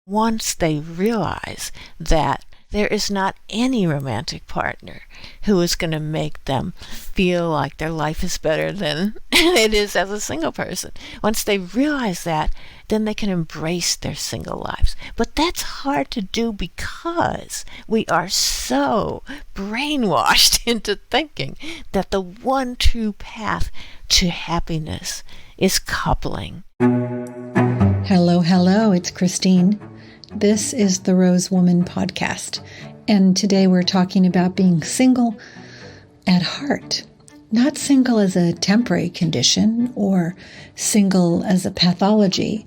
once they realize that there is not any romantic partner who is going to make them feel like their life is better than it is as a single person. Once they realize that, then they can embrace their single lives. But that's hard to do because we are so brainwashed into thinking that the one true path to happiness is coupling. Hello, it's Christine. This is the Rose Woman podcast, and today we're talking about being single at heart. Not single as a temporary condition or single as a pathology,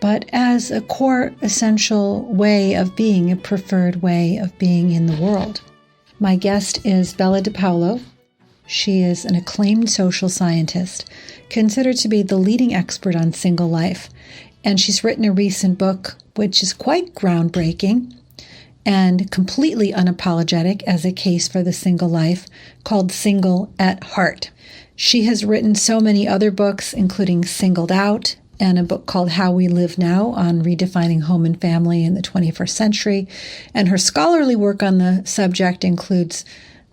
but as a core essential way of being, a preferred way of being in the world. My guest is Bella DePaulo. She is an acclaimed social scientist, considered to be the leading expert on single life, and she's written a recent book which is quite groundbreaking and completely unapologetic as a case for the single life, called Single at Heart. She has written so many other books, including Singled Out, and a book called How We Live Now on Redefining Home and Family in the 21st Century. And her scholarly work on the subject includes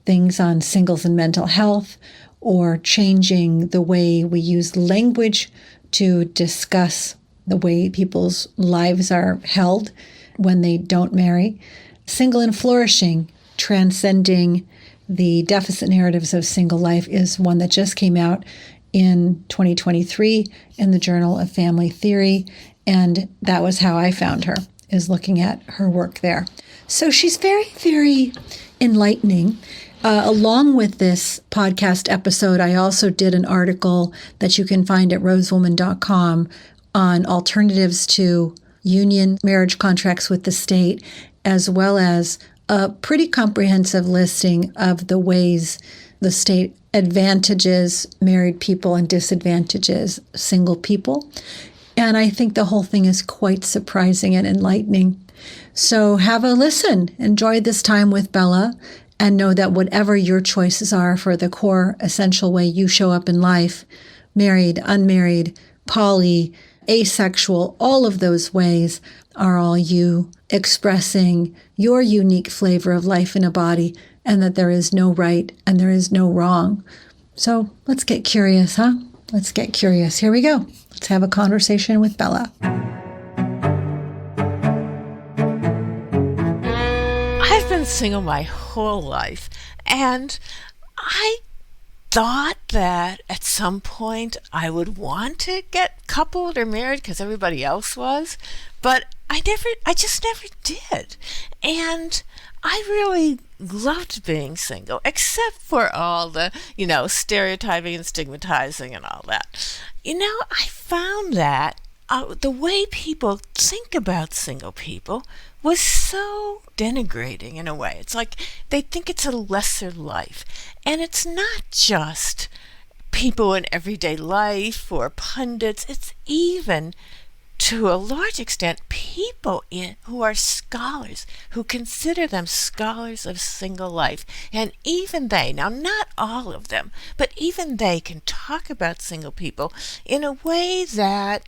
things on singles and mental health, or changing the way we use language to discuss the way people's lives are held when they don't marry. Single and Flourishing, Transcending the Deficit Narratives of Single Life is one that just came out in 2023 in the Journal of Family Theory, and that was how I found her, is looking at her work there. So she's very, very enlightening. Along with this podcast episode, I also did an article that you can find at rosewoman.com on alternatives to union marriage contracts with the state, as well as a pretty comprehensive listing of the ways the state advantages married people and disadvantages single people. And I think the whole thing is quite surprising and enlightening. So have a listen. Enjoy this time with Bella, and know that whatever your choices are for the core essential way you show up in life, married, unmarried, poly, asexual, all of those ways are all you expressing your unique flavor of life in a body, and that there is no right and there is no wrong. So let's get curious, huh? Let's get curious. Here we go. Let's have a conversation with Bella. I've been single my whole life, and I thought that at some point I would want to get coupled or married because everybody else was, but I just never did. And I really loved being single, except for all the, stereotyping and stigmatizing and all that. I found that the way people think about single people was so denigrating in a way. It's like they think it's a lesser life. And it's not just people in everyday life or pundits. It's even, to a large extent, people who are scholars, who consider them scholars of single life. And even they, now not all of them, but even they can talk about single people in a way that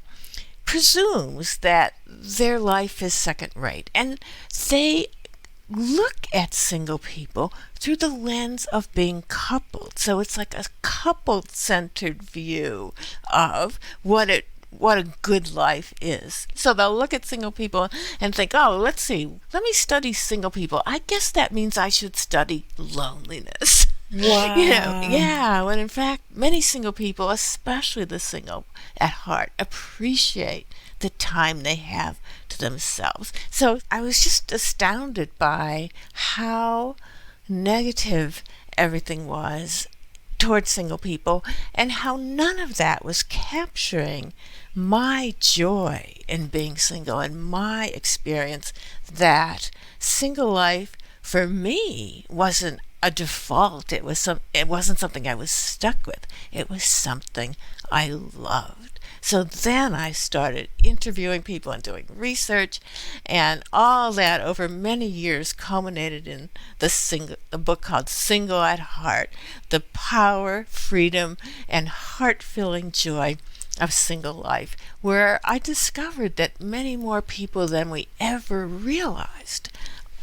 presumes that their life is second rate. And they look at single people through the lens of being coupled. So it's like a coupled-centered view of what a good life is. So they'll look at single people and think, let me study single people. I guess that means I should study loneliness. Wow. When in fact, many single people, especially the single at heart, appreciate the time they have to themselves. So I was just astounded by how negative everything was towards single people, and how none of that was capturing my joy in being single and my experience that single life for me wasn't a default. It wasn't something I was stuck with. It was something I loved. So then I started interviewing people and doing research, and all that over many years culminated in the book called Single at Heart: The Power, Freedom, and Heart-Filling Joy of single life, where I discovered that many more people than we ever realized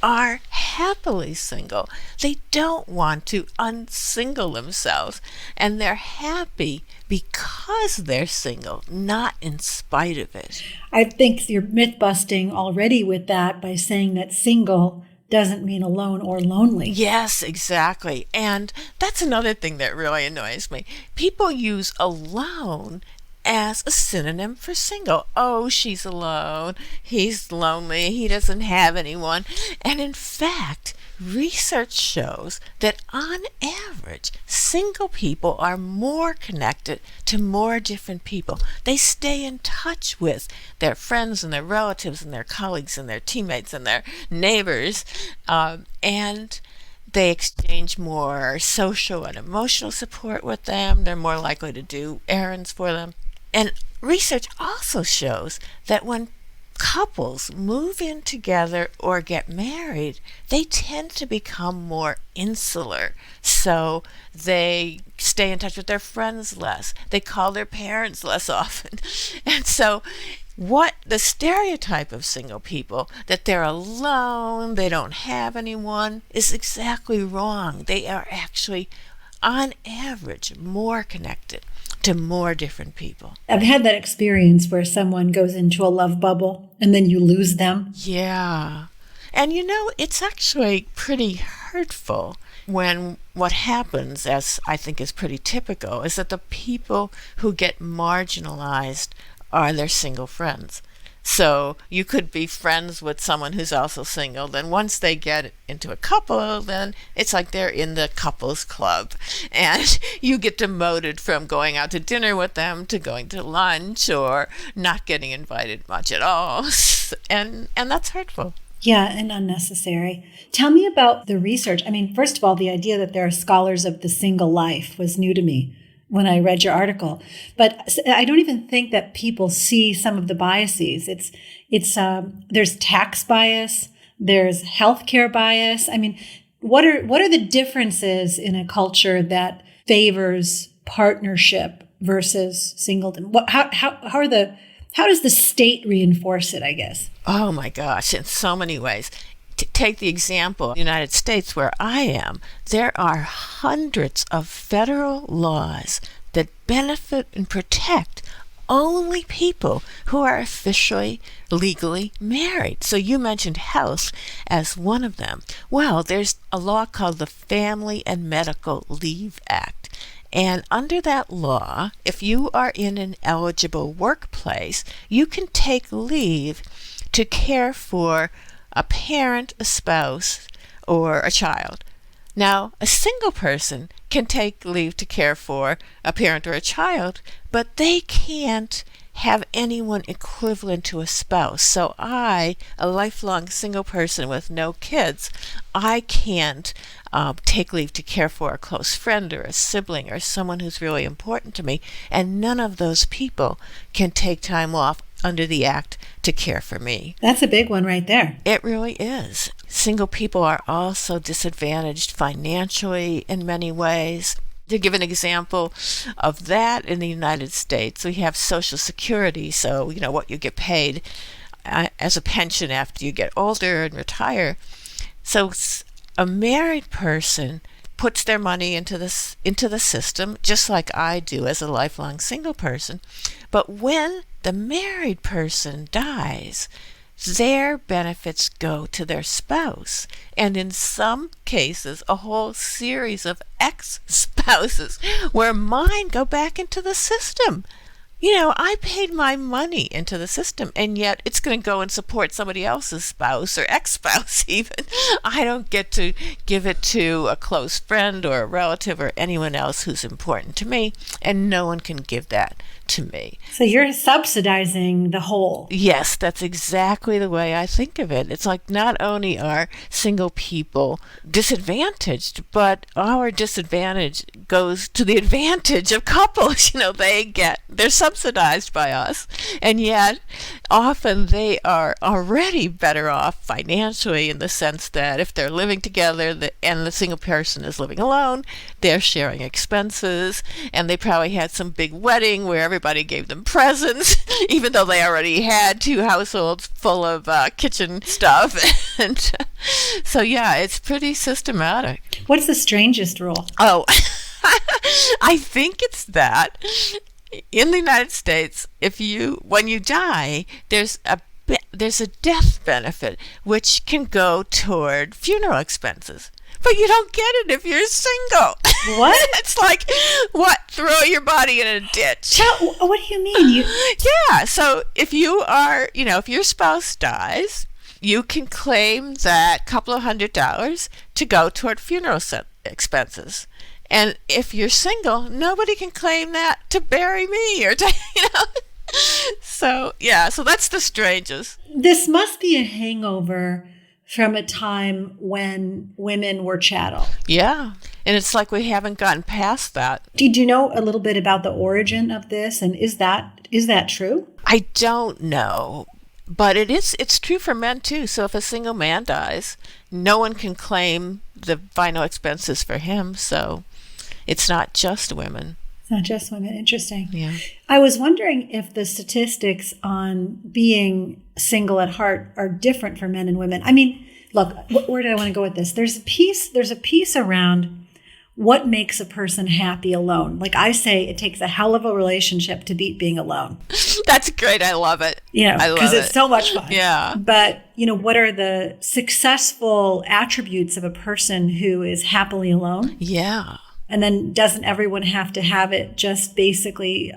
are happily single. They don't want to unsingle themselves, and they're happy because they're single, not in spite of it. I think you're myth busting already with that by saying that single doesn't mean alone or lonely. Yes, exactly. And that's another thing that really annoys me. People use alone as a synonym for single. Oh, she's alone. He's lonely. He doesn't have anyone. And in fact, research shows that on average, single people are more connected to more different people. They stay in touch with their friends and their relatives and their colleagues and their teammates and their neighbors, and they exchange more social and emotional support with them. They're more likely to do errands for them. And research also shows that when couples move in together or get married, they tend to become more insular. So they stay in touch with their friends less. They call their parents less often. And so what the stereotype of single people, that they're alone, they don't have anyone, is exactly wrong. They are actually, on average, more connected to more different people. I've had that experience where someone goes into a love bubble and then you lose them. Yeah. And it's actually pretty hurtful when what happens, as I think is pretty typical, is that the people who get marginalized are their single friends. So you could be friends with someone who's also single. Then once they get into a couple, then it's like they're in the couples club. And you get demoted from going out to dinner with them to going to lunch or not getting invited much at all. And that's hurtful. Yeah, and unnecessary. Tell me about the research. I mean, first of all, the idea that there are scholars of the single life was new to me when I read your article. But I don't even think that people see some of the biases. There's tax bias, there's healthcare bias. I mean, what are the differences in a culture that favors partnership versus singledom? How does the state reinforce it, I guess? Oh my gosh, in so many ways. Take the example of the United States where I am. There are hundreds of federal laws that benefit and protect only people who are officially, legally married. So you mentioned health as one of them. Well, there's a law called the Family and Medical Leave Act. And under that law, if you are in an eligible workplace, you can take leave to care for a parent, a spouse, or a child. Now, a single person can take leave to care for a parent or a child, but they can't have anyone equivalent to a spouse. So I, a lifelong single person with no kids, I can't take leave to care for a close friend or a sibling or someone who's really important to me, and none of those people can take time off under the act to care for me. That's a big one right there. It really is. Single people are also disadvantaged financially in many ways. To give an example of that, in the United States, we have Social Security, so what you get paid as a pension after you get older and retire. So a married person puts their money into the system, just like I do as a lifelong single person. But when the married person dies, their benefits go to their spouse, and in some cases a whole series of ex-spouses where mine go back into the system. I paid my money into the system, and yet it's going to go and support somebody else's spouse or ex-spouse even. I don't get to give it to a close friend or a relative or anyone else who's important to me, and no one can give that to me. So you're subsidizing the whole. Yes, that's exactly the way I think of it. It's like not only are single people disadvantaged, but our disadvantage goes to the advantage of couples. They're subsidized subsidized by us, and yet often they are already better off financially in the sense that if they're living together and the single person is living alone, they're sharing expenses, and they probably had some big wedding where everybody gave them presents, even though they already had two households full of kitchen stuff. And so, yeah, it's pretty systematic. What's the strangest rule? Oh, I think it's that in the United States, when you die, there's a death benefit which can go toward funeral expenses. But you don't get it if you're single. What? It's like, what? Throw your body in a ditch. What do you mean? Yeah. So if if your spouse dies, you can claim that couple of $100 to go toward funeral expenses. And if you're single, nobody can claim that to bury me or to, So, yeah, so that's the strangest. This must be a hangover from a time when women were chattel. Yeah, and it's like we haven't gotten past that. Did you know a little bit about the origin of this? And is that true? I don't know, but it's true for men too. So if a single man dies, no one can claim the final expenses for him. So it's not just women. It's not just women. Interesting. Yeah. I was wondering if the statistics on being single at heart are different for men and women. I mean, look, where do I want to go with this? There's a piece around what makes a person happy alone. Like I say, it takes a hell of a relationship to beat being alone. That's great. I love it. Because it's so much fun. Yeah. But, what are the successful attributes of a person who is happily alone? Yeah. And then doesn't everyone have to have it just basically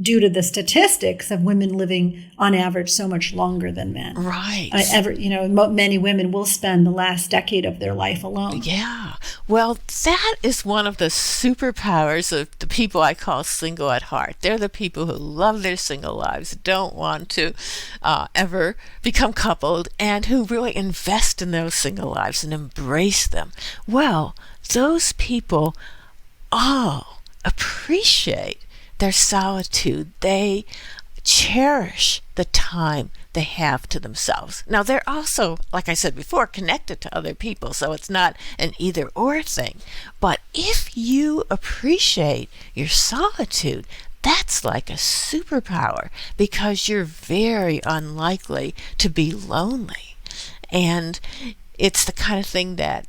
due to the statistics of women living on average so much longer than men? Right. Many women will spend the last decade of their life alone. Yeah. Well, that is one of the superpowers of the people I call single at heart. They're the people who love their single lives, don't want to ever become coupled, and who really invest in those single lives and embrace them. Well, those people all appreciate their solitude. They cherish the time they have to themselves. Now, they're also, like I said before, connected to other people, so it's not an either-or thing. But if you appreciate your solitude, that's like a superpower, because you're very unlikely to be lonely. And it's the kind of thing that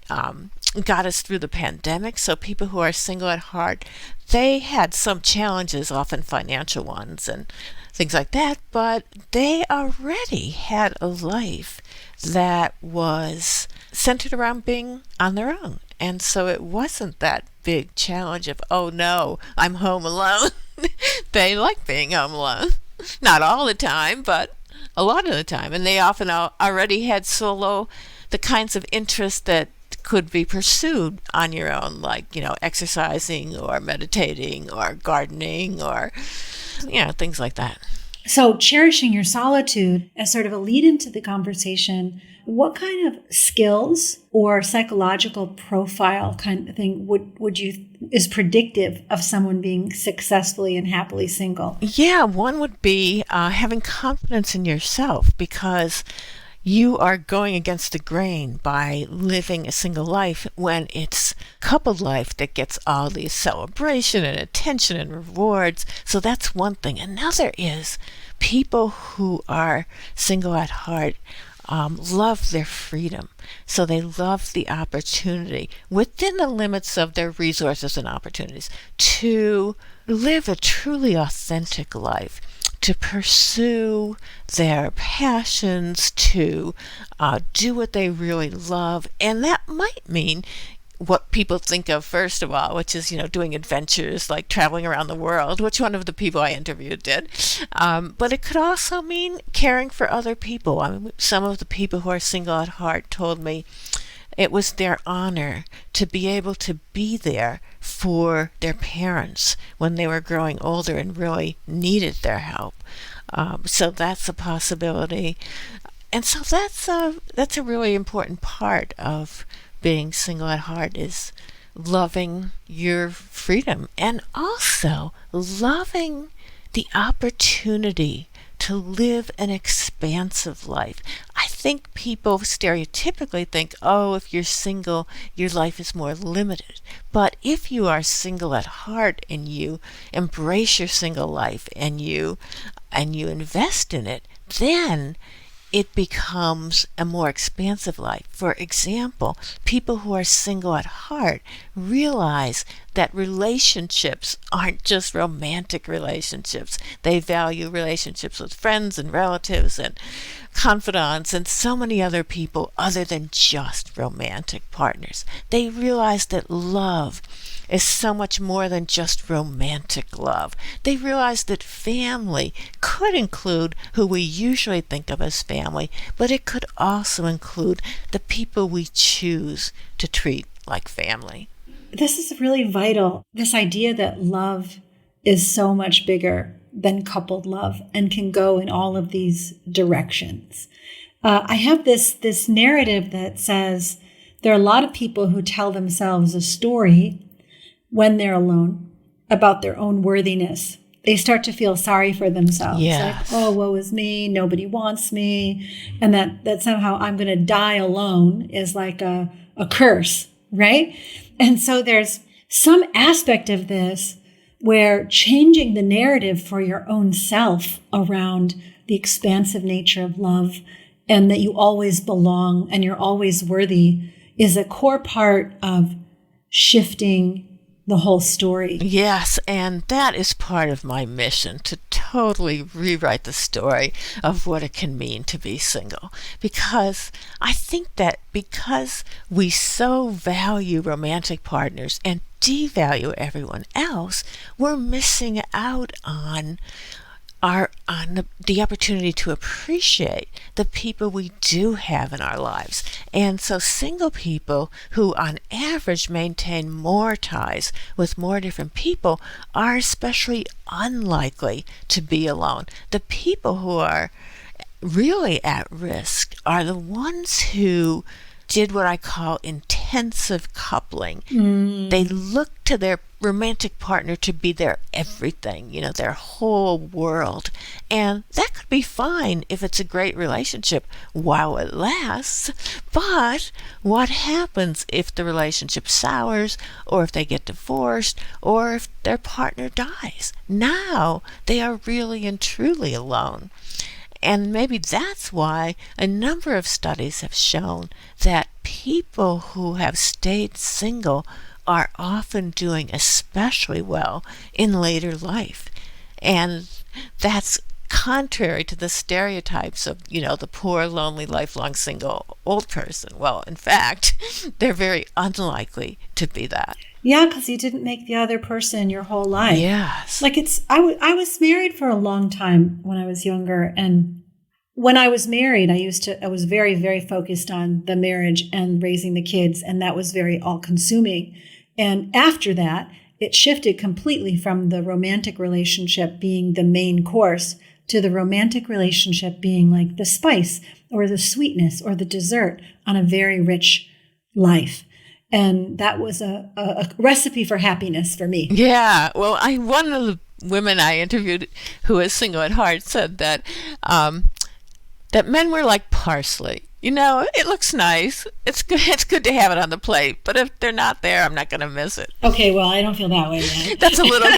got us through the pandemic. So people who are single at heart, they had some challenges, often financial ones and things like that, but they already had a life that was centered around being on their own. And so it wasn't that big challenge of, oh no, I'm home alone. They like being home alone. Not all the time, but a lot of the time. And they often already had the kinds of interests that could be pursued on your own, like, exercising or meditating or gardening or, things like that. So cherishing your solitude as sort of a lead into the conversation, what kind of skills or psychological profile kind of thing is predictive of someone being successfully and happily single? Yeah, one would be having confidence in yourself, because you are going against the grain by living a single life when it's coupled life that gets all these celebration and attention and rewards. So that's one thing. Another is people who are single at heart love their freedom. So they love the opportunity within the limits of their resources and opportunities to live a truly authentic life, to pursue their passions, to do what they really love. And that might mean what people think of first of all, which is, doing adventures like traveling around the world, which one of the people I interviewed did. But it could also mean caring for other people. I mean, some of the people who are single at heart told me it was their honor to be able to be there for their parents when they were growing older and really needed their help. So that's a possibility. And so that's a really important part of being single at heart, is loving your freedom and also loving the opportunity to live an expansive life. I think people stereotypically think, oh, if you're single, your life is more limited. But if you are single at heart and you embrace your single life and you invest in it, then it becomes a more expansive life. For example, people who are single at heart realize that relationships aren't just romantic relationships. They value relationships with friends and relatives and confidants and so many other people other than just romantic partners. They realize that love is so much more than just romantic love. They realize that family could include who we usually think of as family, but it could also include the people we choose to treat like family. This is really vital. This idea that love is so much bigger than coupled love and can go in all of these directions. I have this narrative that says there are a lot of people who tell themselves a story when they're alone about their own worthiness. They start to feel sorry for themselves. Yes. Like, oh, woe is me, nobody wants me. And that somehow I'm going to die alone is like a curse, right? And so there's some aspect of this where changing the narrative for your own self around the expansive nature of love and that you always belong and you're always worthy is a core part of shifting the whole story. Yes, and that is part of my mission, to totally rewrite the story of what it can mean to be single. Because I think that because we so value romantic partners and devalue everyone else, we're missing out on the opportunity to appreciate the people we do have in our lives. And so single people who on average maintain more ties with more different people are especially unlikely to be alone. The people who are really at risk are the ones who did what I call intensive coupling. They look to their romantic partner to be their everything, their whole world. And that could be fine if it's a great relationship while it lasts. But what happens if the relationship sours, or if they get divorced, or if their partner dies? Now they are really and truly alone. And maybe that's why a number of studies have shown that people who have stayed single are often doing especially well in later life. And that's contrary to the stereotypes of, the poor, lonely, lifelong single old person. Well, in fact, they're very unlikely to be that. Yeah, because you didn't make the other person your whole life. Yes. Like I was married for a long time when I was younger. And when I was married, I was very, very focused on the marriage and raising the kids. And that was very all consuming. And after that, it shifted completely from the romantic relationship being the main course to the romantic relationship being like the spice or the sweetness or the dessert on a very rich life. And that was a recipe for happiness for me. Yeah. Well, one of the women I interviewed who is single at heart said that that men were like parsley. It looks nice. It's good. It's good to have it on the plate. But if they're not there, I'm not going to miss it. Okay, well, I don't feel that way yet. That's a little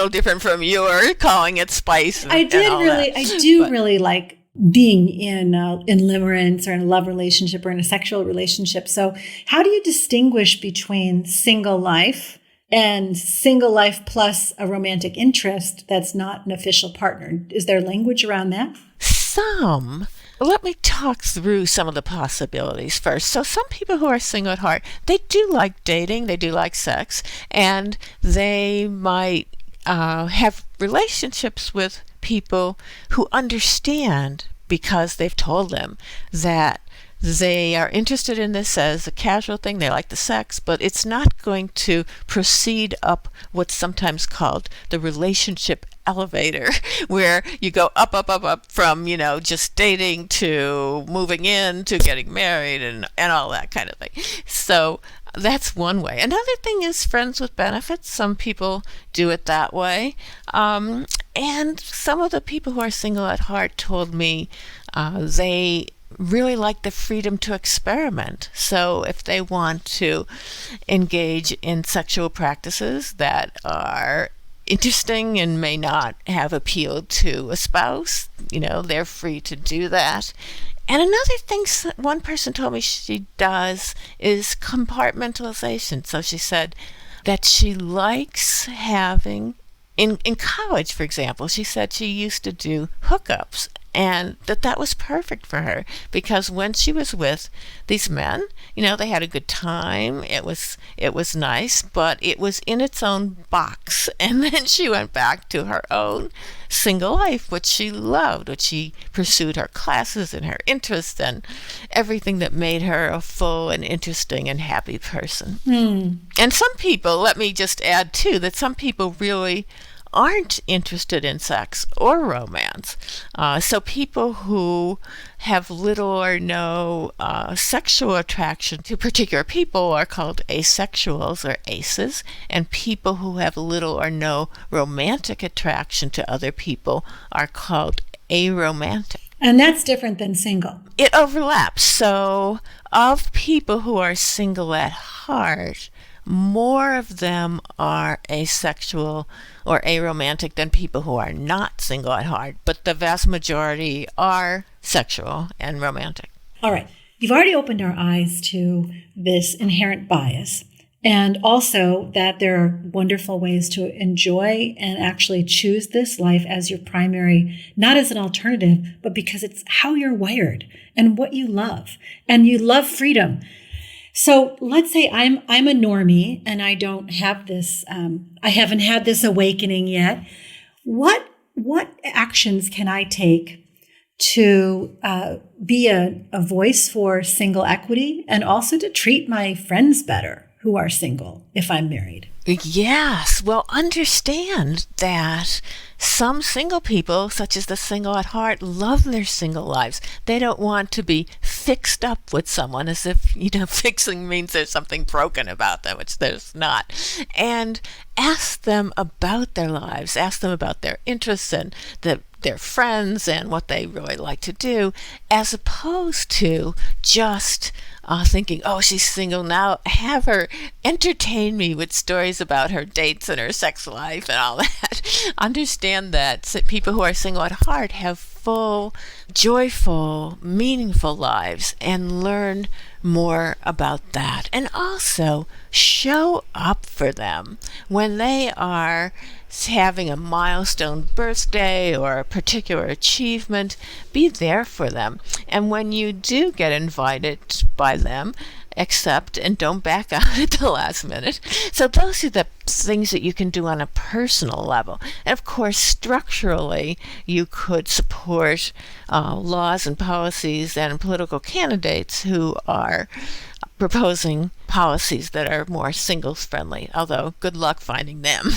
different from your calling it spice. I do really like being in limerence or in a love relationship or in a sexual relationship. So, how do you distinguish between single life and single life plus a romantic interest that's not an official partner? Is there language around that? Let me talk through some of the possibilities first. So some people who are single at heart, they do like dating, they do like sex, and they might have relationships with people who understand because they've told them that they are interested in this as a casual thing. They like the sex, but it's not going to proceed up what's sometimes called the relationship elevator, where you go up from, just dating to moving in to getting married and all that kind of thing. So that's one way. Another thing is friends with benefits. Some people do it that way. And some of the people who are single at heart told me they really like the freedom to experiment. So if they want to engage in sexual practices that are interesting and may not have appealed to a spouse, they're free to do that. And another thing one person told me she does is compartmentalization. So she said that she likes having, in college, for example, she said she used to do hookups, and that was perfect for her because when she was with these men, they had a good time. It was nice, but it was in its own box. And then she went back to her own single life, which she loved, which she pursued her classes and her interests and everything that made her a full and interesting and happy person. And some people, let me just add too, that some people really aren't interested in sex or romance. So people who have little or no sexual attraction to particular people are called asexuals or aces, and people who have little or no romantic attraction to other people are called aromantic. And that's different than single. It overlaps. So of people who are single at heart, more of them are asexual or aromantic than people who are not single at heart, but the vast majority are sexual and romantic. All right. You've already opened our eyes to this inherent bias, and also that there are wonderful ways to enjoy and actually choose this life as your primary, not as an alternative, but because it's how you're wired and what you love, and you love freedom. So let's say I'm a normie and I don't have this, I haven't had this awakening yet. What actions can I take to be a voice for single equity and also to treat my friends better who are single if I'm married? Yes. Well, understand that some single people, such as the single at heart, love their single lives. They don't want to be fixed up with someone as if, fixing means there's something broken about them, which there's not. And ask them about their lives, ask them about their interests and their friends and what they really like to do, as opposed to just thinking, oh, she's single now, have her entertain me with stories about her dates and her sex life and all that. Understand that people who are single at heart have full, joyful, meaningful lives and learn more about that. And also show up for them when they are having a milestone birthday or a particular achievement. Be there for them. And when you do get invited by them, accept and don't back out at the last minute. So those are the things that you can do on a personal level. And of course, structurally, you could support laws and policies and political candidates who are proposing policies that are more singles friendly, although good luck finding them.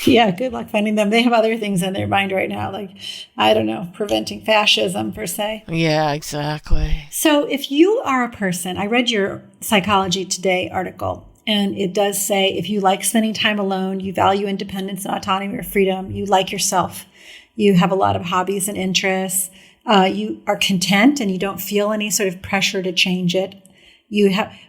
Yeah, good luck finding them. They have other things in their mind right now, like, I don't know, preventing fascism per se. Yeah, exactly. So if you are a person, I read your Psychology Today article, and it does say if you like spending time alone, you value independence and autonomy or freedom, you like yourself, you have a lot of hobbies and interests, you are content and you don't feel any sort of pressure to change it.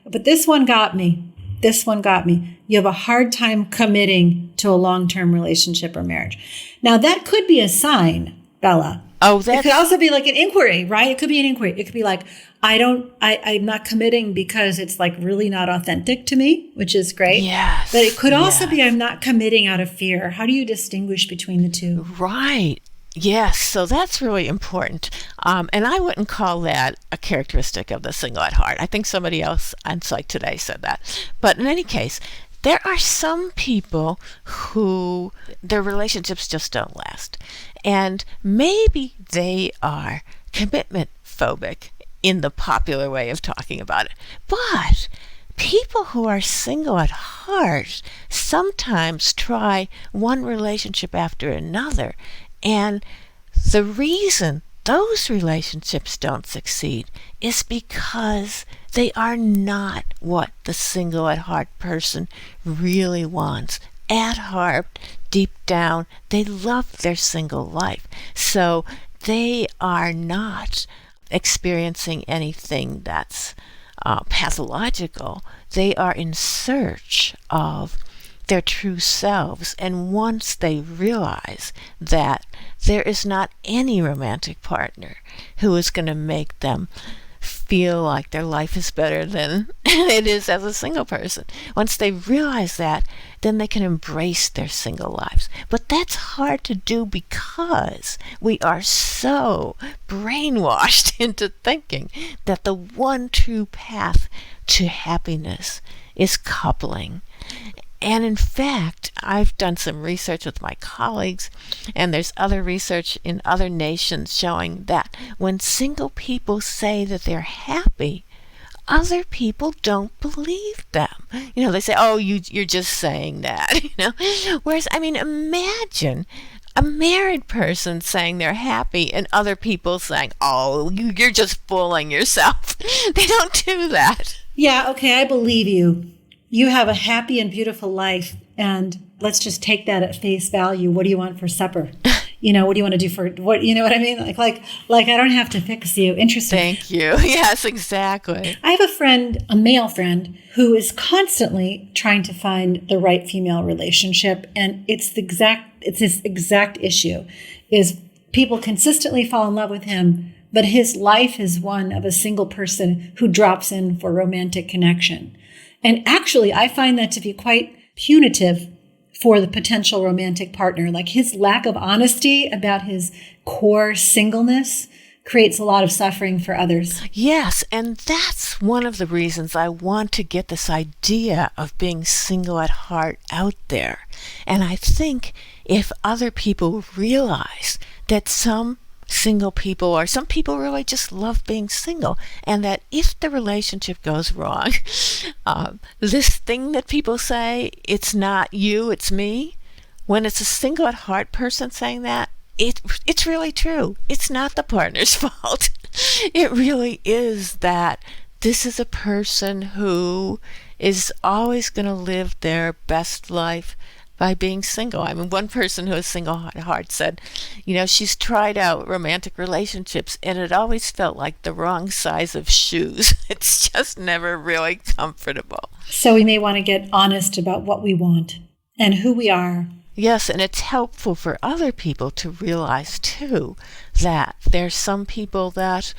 But this one got me. You have a hard time committing to a long-term relationship or marriage. Now, that could be a sign, Bella. Oh, it could also be like an inquiry, right? It could be an inquiry. It could be like, I'm not committing because it's like really not authentic to me, which is great. Yes. But it could also be I'm not committing out of fear. How do you distinguish between the two? Right. Yes, so that's really important. And I wouldn't call that a characteristic of the single at heart. I think somebody else on Psych Today said that. But in any case, there are some people who their relationships just don't last. And maybe they are commitment phobic in the popular way of talking about it. But people who are single at heart sometimes try one relationship after another. And the reason those relationships don't succeed is because they are not what the single at heart person really wants. At heart, deep down, they love their single life. So they are not experiencing anything that's pathological. They are in search of their true selves. And once they realize that there is not any romantic partner who is going to make them feel like their life is better than it is as a single person. Once they realize that, then they can embrace their single lives. But that's hard to do because we are so brainwashed into thinking that the one true path to happiness is coupling. And in fact, I've done some research with my colleagues, and there's other research in other nations showing that when single people say that they're happy, other people don't believe them. They say, oh, you're just saying that, Whereas, imagine a married person saying they're happy and other people saying, oh, you're just fooling yourself. They don't do that. Yeah, okay, I believe you. You have a happy and beautiful life, and let's just take that at face value. What do you want for supper? What do you want to do for what? You know what I mean? Like I don't have to fix you. Interesting. Thank you. Yes, exactly. I have a friend, a male friend, who is constantly trying to find the right female relationship, and it's his exact issue. Is people consistently fall in love with him, but his life is one of a single person who drops in for romantic connection. And actually, I find that to be quite punitive for the potential romantic partner. Like his lack of honesty about his core singleness creates a lot of suffering for others. Yes, and that's one of the reasons I want to get this idea of being single at heart out there. And I think if other people realize that some single people or some people really just love being single, and that if the relationship goes wrong, this thing that people say, it's not you, it's me, when it's a single at heart person saying that, it's really true. It's not the partner's fault. It really is that this is a person who is always going to live their best life by being single. One person who is single at heart said, she's tried out romantic relationships and it always felt like the wrong size of shoes. It's just never really comfortable. So we may want to get honest about what we want and who we are. Yes, and it's helpful for other people to realize too that there's some people that,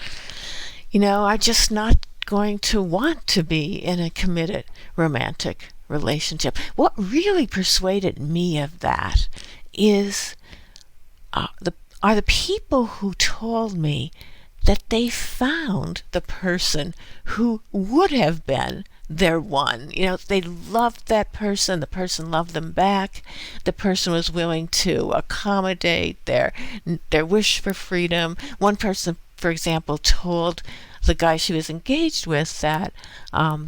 are just not going to want to be in a committed romantic relationship. What really persuaded me of that is the people who told me that they found the person who would have been their one. They loved that person. The person loved them back. The person was willing to accommodate their wish for freedom. One person, for example, told the guy she was engaged with that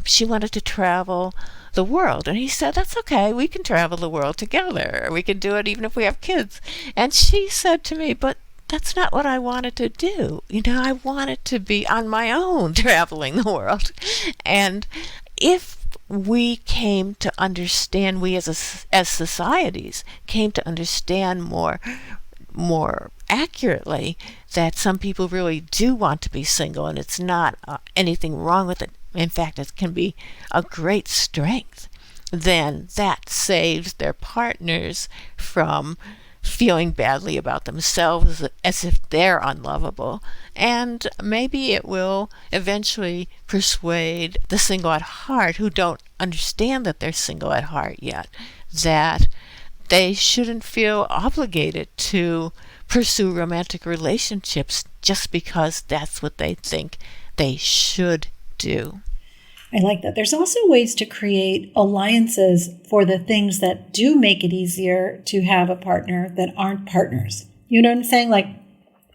she wanted to travel the world. And he said, that's okay, we can travel the world together. We can do it even if we have kids. And she said to me, but that's not what I wanted to do. I wanted to be on my own traveling the world. And if we came to understand, we as societies came to understand more accurately that some people really do want to be single, and it's not anything wrong with it. In fact, it can be a great strength. Then that saves their partners from feeling badly about themselves as if they're unlovable. And maybe it will eventually persuade the single at heart who don't understand that they're single at heart yet, that they shouldn't feel obligated to pursue romantic relationships just because that's what they think they should do. I like that. There's also ways to create alliances for the things that do make it easier to have a partner that aren't partners. You know what I'm saying? Like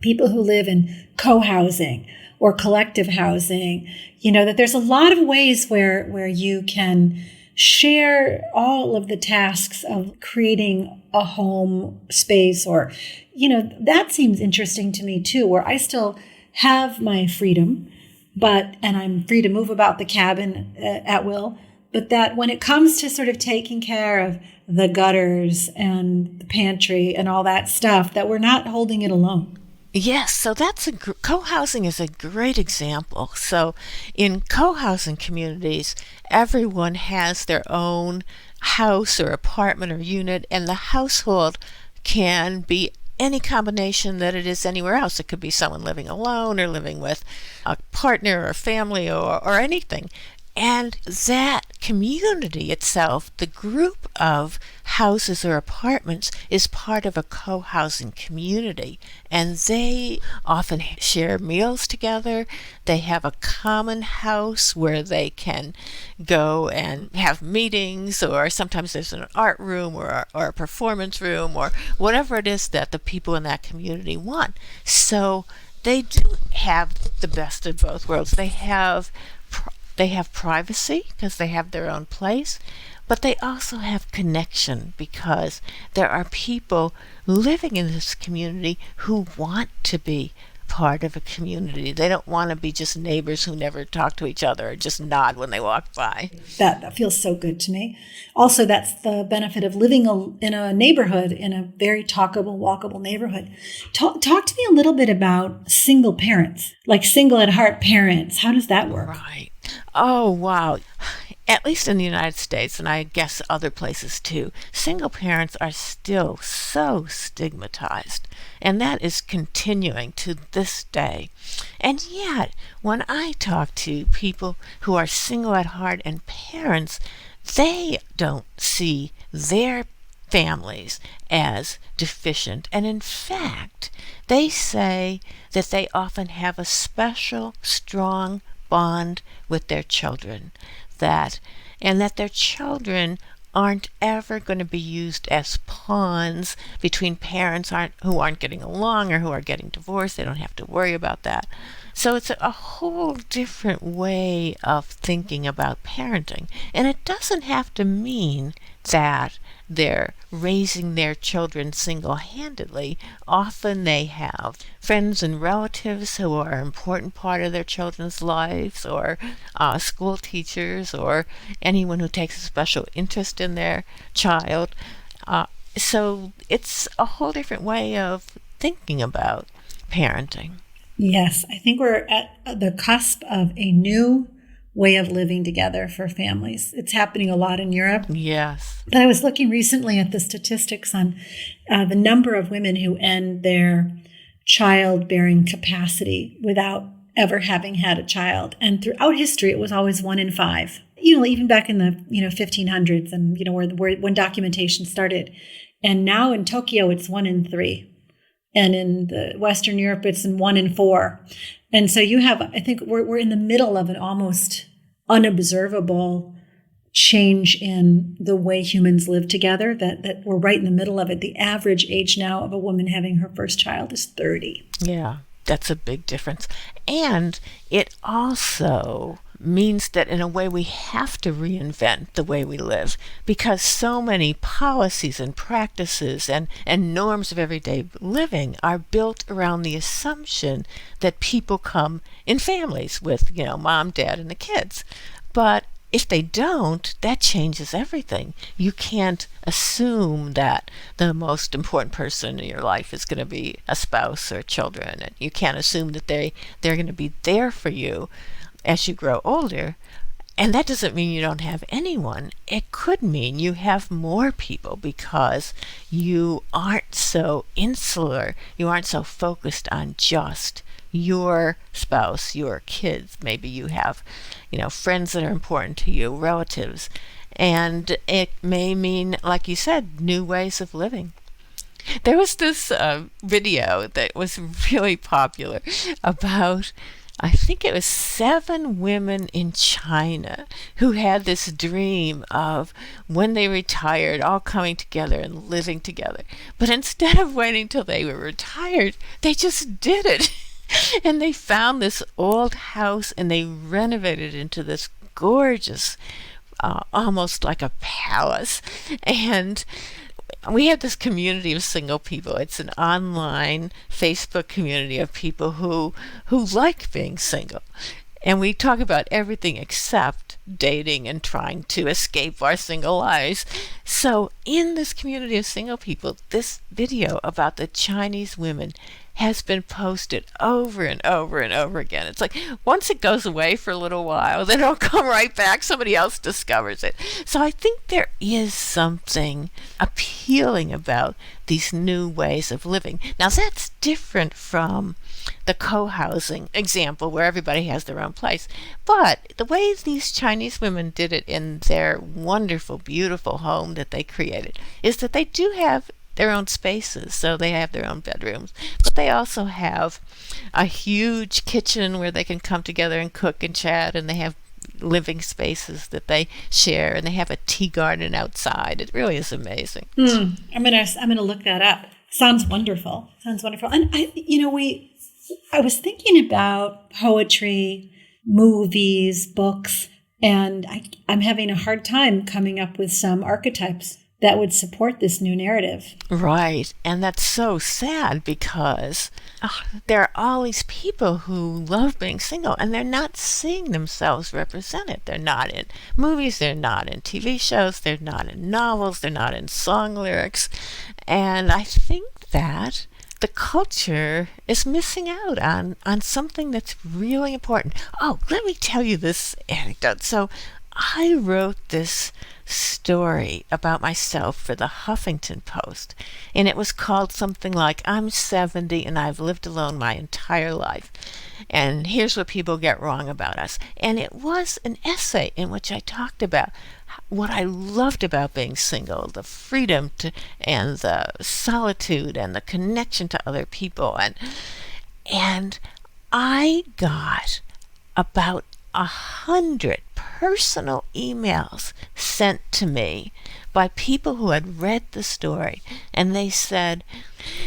people who live in co-housing or collective housing, that there's a lot of ways where you can share all of the tasks of creating a home space or, that seems interesting to me too, where I still have my freedom, and I'm free to move about the cabin at will. But that when it comes to sort of taking care of the gutters and the pantry and all that stuff, that we're not holding it alone. Yes, so that's co-housing is a great example. So in co-housing communities, everyone has their own house or apartment or unit, and the household can be any combination that it is anywhere else. It could be someone living alone or living with a partner or family or anything. And that community itself, the group of houses or apartments, is part of a co-housing community. And they often share meals together. They have a common house where they can go and have meetings, or sometimes there's an art room or a performance room or whatever it is that the people in that community want. So they do have the best of both worlds. They have privacy because they have their own place, but they also have connection because there are people living in this community who want to be part of a community. They don't want to be just neighbors who never talk to each other or just nod when they walk by. That feels so good to me. Also, that's the benefit of living in a neighborhood, in a very talkable, walkable neighborhood. Talk to me a little bit about single parents, like single at heart parents. How does that work? Right. Oh, wow. At least in the United States, and I guess other places too, single parents are still so stigmatized. And that is continuing to this day. And yet, when I talk to people who are single at heart and parents, they don't see their families as deficient. And in fact, they say that they often have a special, strong bond with their children, and that their children aren't ever going to be used as pawns between parents who aren't getting along or who are getting divorced. They don't have to worry about that. So it's a whole different way of thinking about parenting. And it doesn't have to mean that they're raising their children single-handedly. Often they have friends and relatives who are an important part of their children's lives, or school teachers, or anyone who takes a special interest in their child. So it's a whole different way of thinking about parenting. Yes, I think we're at the cusp of a new way of living together for families. It's happening a lot in Europe. Yes. But I was looking recently at the statistics on the number of women who end their childbearing capacity without ever having had a child. And throughout history, it was always 1 in 5. Even back in the 1500s, and when documentation started. And now in Tokyo, it's 1 in 3. And in the Western Europe, it's in 1 in 4. And so I think we're in the middle of an almost unobservable change in the way humans live together, that we're right in the middle of it. The average age now of a woman having her first child is 30. Yeah, that's a big difference. And it also means that in a way we have to reinvent the way we live, because so many policies and practices and norms of everyday living are built around the assumption that people come in families with, mom, dad, and the kids. But if they don't, that changes everything. You can't assume that the most important person in your life is going to be a spouse or children, and you can't assume that they're going to be there for you as you grow older. And that doesn't mean you don't have anyone. It could mean you have more people because you aren't so insular. You aren't so focused on just your spouse, your kids. Maybe you have, friends that are important to you, relatives. And it may mean, like you said, new ways of living. There was this video that was really popular about, I think it was 7 women in China who had this dream of when they retired all coming together and living together. But instead of waiting till they were retired, they just did it. And they found this old house and they renovated it into this gorgeous, almost like a palace. And we have this community of single people. It's an online Facebook community of people who like being single. And we talk about everything except dating and trying to escape our single lives. So in this community of single people, this video about the Chinese women has been posted over and over and over again. It's like once it goes away for a little while, then it'll come right back. Somebody else discovers it. So I think there is something appealing about these new ways of living. Now that's different from the co-housing example where everybody has their own place. But the way these Chinese women did it in their wonderful, beautiful home that they created is that they do have their own spaces. So they have their own bedrooms, but they also have a huge kitchen where they can come together and cook and chat, and they have living spaces that they share, and they have a tea garden outside. It really is amazing. I'm gonna look that up. Sounds wonderful. And I was thinking about poetry, movies, books, and I'm having a hard time coming up with some archetypes that would support this new narrative. Right. And that's so sad because there are all these people who love being single and they're not seeing themselves represented. They're not in movies, they're not in TV shows, they're not in novels, they're not in song lyrics. And I think that the culture is missing out on something that's really important. Oh, let me tell you this anecdote. So I wrote this story about myself for the Huffington Post, and it was called something like I'm 70 and I've lived alone my entire life, and here's what people get wrong about us. And it was an essay in which I talked about what I loved about being single, the freedom and the solitude and the connection to other people, and I got about 100 personal emails sent to me by people who had read the story, and they said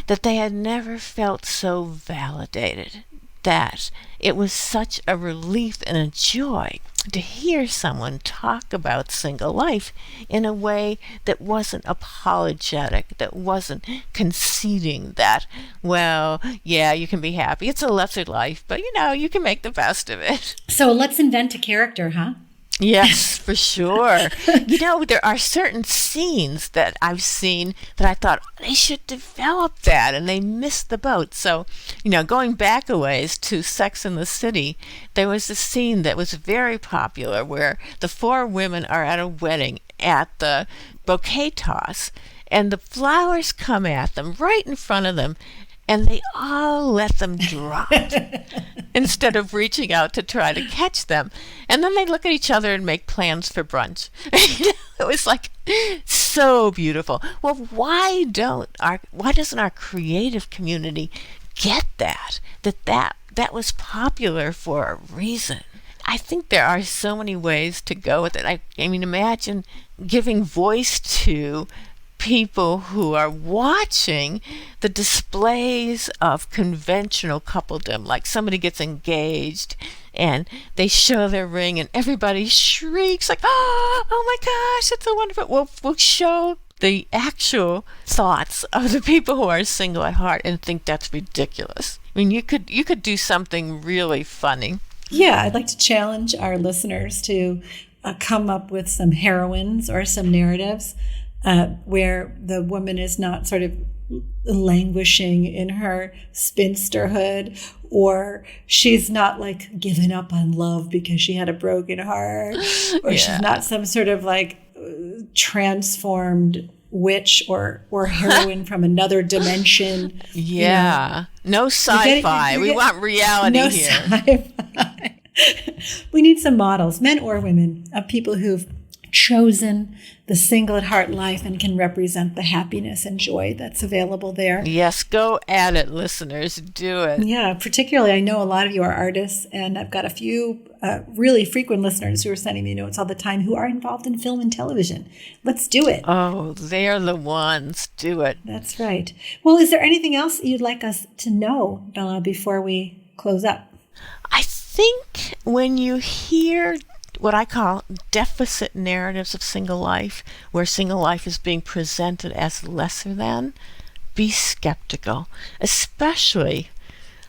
that they had never felt so validated, that it was such a relief and a joy to hear someone talk about single life in a way that wasn't apologetic, that wasn't conceding that, well, yeah, you can be happy. It's a lesser life, but you can make the best of it. So let's invent a character, huh? Yes, for sure. There are certain scenes that I've seen that I thought they should develop that, and they missed the boat. So, going back a ways to Sex and the City, there was a scene that was very popular where the four women are at a wedding at the bouquet toss, and the flowers come at them right in front of them, and they all let them drop instead of reaching out to try to catch them. And then they look at each other and make plans for brunch. It was like so beautiful. Well, why doesn't our creative community get that was popular for a reason? I think there are so many ways to go with it. I mean, imagine giving voice to people who are watching the displays of conventional coupledom, like somebody gets engaged and they show their ring and everybody shrieks like, oh my gosh, it's so wonderful. We'll show the actual thoughts of the people who are single at heart and think that's ridiculous. I mean, you could do something really funny. Yeah, I'd like to challenge our listeners to come up with some heroines or some narratives where the woman is not sort of languishing in her spinsterhood, or she's not like given up on love because she had a broken heart, or she's not some sort of like transformed witch or heroine from another dimension. Yeah. No sci-fi. We want reality here. Sci-fi. We need some models, men or women, of people who've chosen the single at heart life and can represent the happiness and joy that's available there. Yes, go at it, listeners. Do it. Yeah, particularly I know a lot of you are artists, and I've got a few really frequent listeners who are sending me notes all the time who are involved in film and television. Let's do it. Oh, they're the ones. Do it. That's right. Well, is there anything else you'd like us to know, Bella, before we close up? I think when you hear what I call deficit narratives of single life, where single life is being presented as lesser than, be skeptical, especially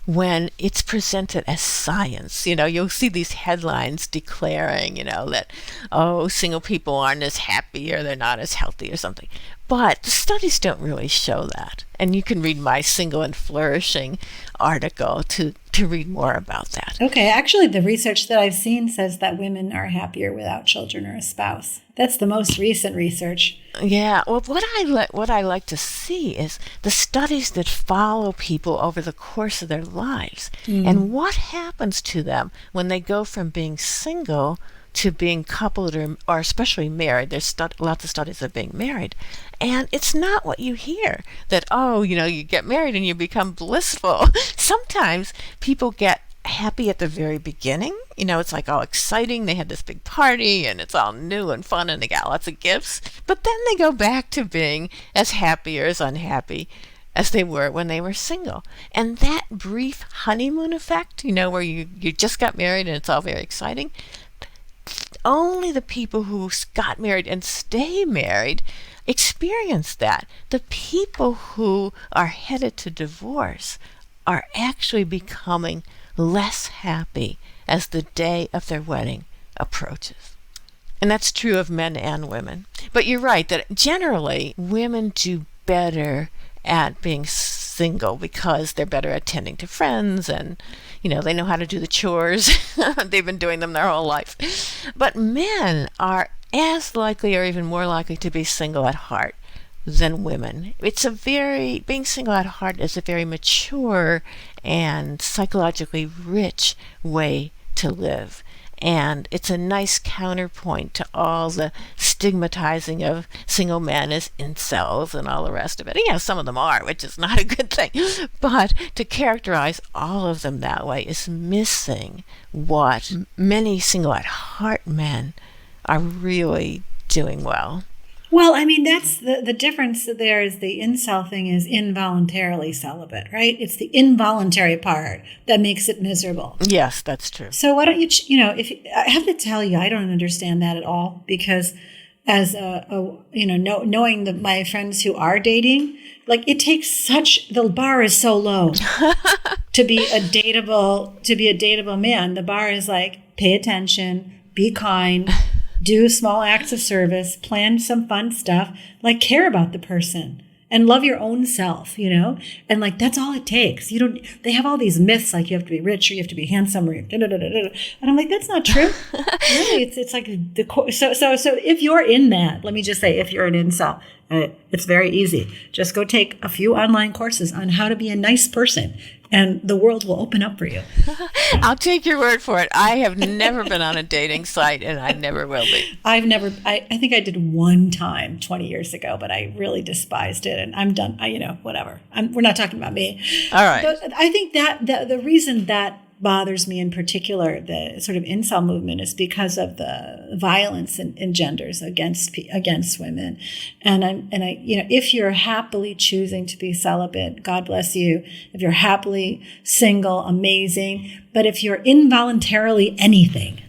when it's presented as science. You'll see these headlines declaring, that, oh, single people aren't as happy or they're not as healthy or something. But the studies don't really show that. And you can read my Single and Flourishing article to read more about that. Okay, actually, the research that I've seen says that women are happier without children or a spouse. That's the most recent research. Yeah, well, what I like to see is the studies that follow people over the course of their lives, and what happens to them when they go from being single to being coupled or especially married. There's lots of studies of being married, and it's not what you hear, that, oh, you get married and you become blissful. Sometimes people get happy at the very beginning. It's like all exciting. They had this big party and it's all new and fun and they got lots of gifts. But then they go back to being as happy or as unhappy as they were when they were single. And that brief honeymoon effect, where you just got married and it's all very exciting, only the people who got married and stay married experience that. The people who are headed to divorce are actually becoming less happy as the day of their wedding approaches. And that's true of men and women. But you're right that generally women do better at being single because they're better at tending to friends and, they know how to do the chores. They've been doing them their whole life. But men are as likely or even more likely to be single at heart than women. Being single at heart is a very mature and psychologically rich way to live. And it's a nice counterpoint to all the stigmatizing of single men as incels and all the rest of it. Some of them are, which is not a good thing. But to characterize all of them that way is missing what many single at heart men are really doing well. Well, that's the difference there is the incel thing is involuntarily celibate, right? It's the involuntary part that makes it miserable. Yes, that's true. So why don't you, I have to tell you, I don't understand that at all, because as knowing my friends who are dating, like it takes the bar is so low to be a dateable man. The bar is like, pay attention, be kind, do small acts of service, plan some fun stuff, like care about the person and love your own self, and like that's all it takes. They have all these myths like you have to be rich or you have to be handsome or and I'm like, that's not true. Really, it's like so if you're in that, let me just say, if you're an incel, it's very easy. Just go take a few online courses on how to be a nice person and the world will open up for you. I'll take your word for it. I have never been on a dating site, and I never will be. I think I did one time 20 years ago, but I really despised it, and I'm done. Whatever. We're not talking about me. All right. But I think that the reason that bothers me in particular, the sort of incel movement, is because of the violence in genders against women. And I if you're happily choosing to be celibate, God bless you. If you're happily single, amazing. But if you're involuntarily anything,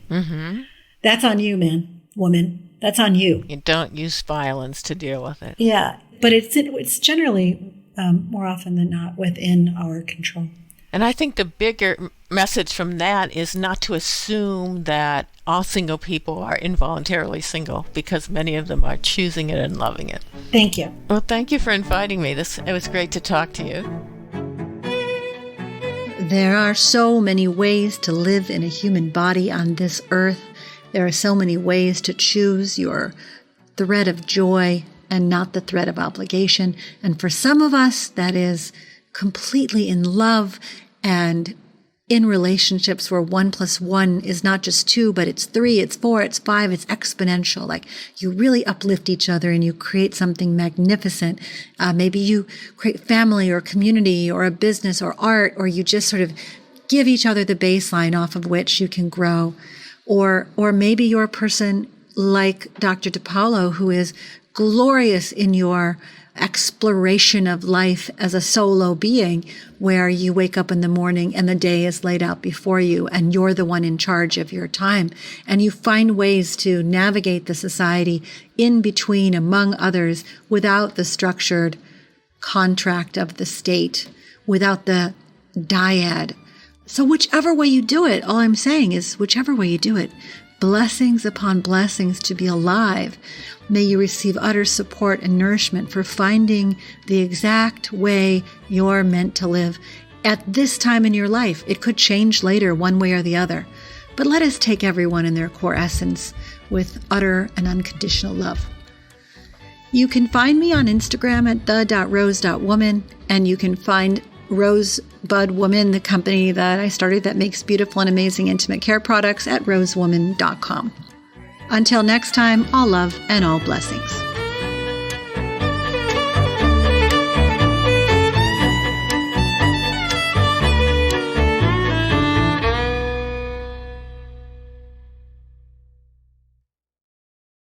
that's on you, man, woman. That's on you. You don't use violence to deal with it. Yeah, but it's generally more often than not within our control. And I think the bigger message from that is not to assume that all single people are involuntarily single, because many of them are choosing it and loving it. Thank you. Well, thank you for inviting me. It was great to talk to you. There are so many ways to live in a human body on this earth. There are so many ways to choose your thread of joy and not the thread of obligation. And for some of us, that is completely in love and in relationships where 1 + 1 is not just 2, but it's 3, it's 4, it's 5, it's exponential. Like you really uplift each other and you create something magnificent. Maybe you create family or community or a business or art, or you just sort of give each other the baseline off of which you can grow. Or maybe you're a person like Dr. DePaulo, who is glorious in your exploration of life as a solo being, where you wake up in the morning and the day is laid out before you and you're the one in charge of your time. And you find ways to navigate the society in between, among others, without the structured contract of the state, without the dyad. So whichever way you do it, all I'm saying is whichever way you do it, blessings upon blessings to be alive. May you receive utter support and nourishment for finding the exact way you're meant to live at this time in your life. It could change later one way or the other. But let us take everyone in their core essence with utter and unconditional love. You can find me on Instagram at the.rose.woman, and you can find Rosebud Woman, the company that I started that makes beautiful and amazing intimate care products, at rosewoman.com. Until next time, all love and all blessings.